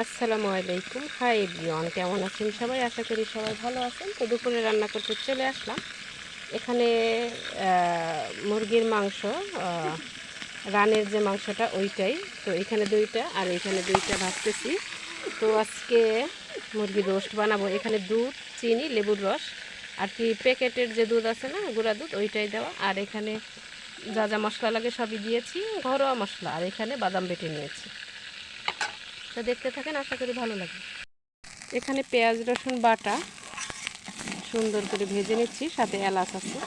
আসসালামু আলাইকুম। Hi everyone, কেমন আছেন সবাই? আশা করি সবাই ভালো আছেন। তো দুপুরে রান্না করতে চলে আসলাম। এখানে মুরগির মাংস, রানের যে মাংসটা ওইটাই। তো এখানে দুইটা আর এখানে দুইটা ভাজতেছি। তো আজকে মুরগির রোস্ট বানাবো। এখানে দুধ, চিনি, লেবুর রস আর কি প্যাকেটের যে দুধ আছে না, গুঁড়া দুধ, ওইটাই দেওয়া। আর এখানে যা যা মশলা লাগে সবই দিয়েছি, ঘরোয়া মশলা। আর এখানে বাদাম বেটে নিয়েছি। তো দেখতে থাকেন, আশা করি ভালো লাগবে। এখানে পেঁয়াজ রসুন বাটা সুন্দর করে ভেজে নিচ্ছি, সাথে এলাচ আছে।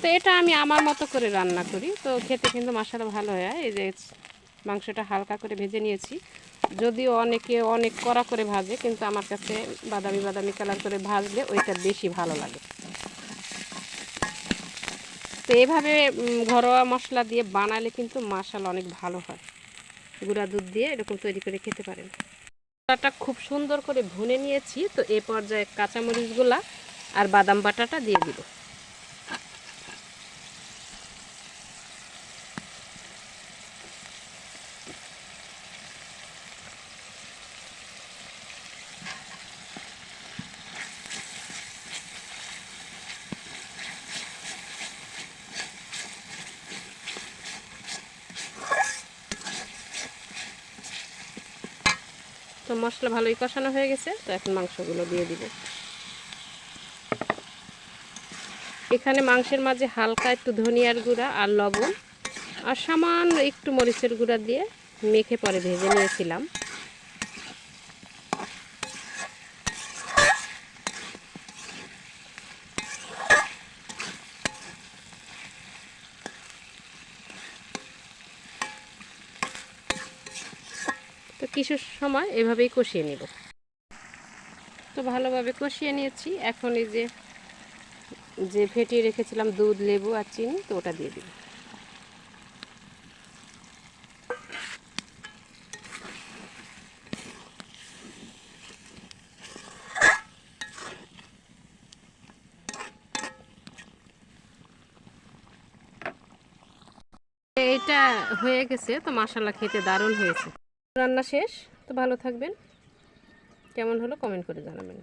তো এটা আমি আমার মতো করে রান্না করি, তো খেতে কিন্তু মাশাআল্লাহ ভালো হয়। এই যে মাংসটা হালকা করে ভেজে নিয়েছি, যদিও অনেকে অনেক কড়া করে ভাজে, কিন্তু আমার কাছে বাদামি বাদামি কালার করে ভাজলে ওইটা বেশি ভালো লাগে। তো এভাবে ঘরোয়া মশলা দিয়ে বানালে কিন্তু মাশাআল্লাহ অনেক ভালো হয়। গুঁড়া দুধ দিয়ে এরকম তৈরি করে খেতে পারেন। বাটাটা খুব সুন্দর করে ভুনে নিয়েছি। তো এই পর্যায়ে কাঁচামরিচগুলা আর বাদাম বাটাটা দিয়ে দিব। তো মশলা ভালোই কষানো হয়ে গেছে, তো এখন মাংসগুলো দিয়ে দিব। এখানে মাংসের মাঝে হালকা একটু ধনিয়ার গুঁড়া আর লবণ আর সামান্য একটু মরিচের গুঁড়া দিয়ে মেখে পরে ভেজে নিয়েছিলাম। তো কিছু সময় এভাবেই কষিয়ে নেব। তো ভালোভাবে কষিয়ে নিয়েছি। এখন এই যে যে ফেটিয়ে রেখেছিলাম দুধ, লেবু আর চিনি, তো ওটা দিয়ে দিব। এইটা হয়ে গেছে, তো মাশাআল্লাহ খেতে দারুণ হয়েছে। রান্না শেষ। তো ভালো থাকবেন। কেমন হলো কমেন্ট করে জানাবেন।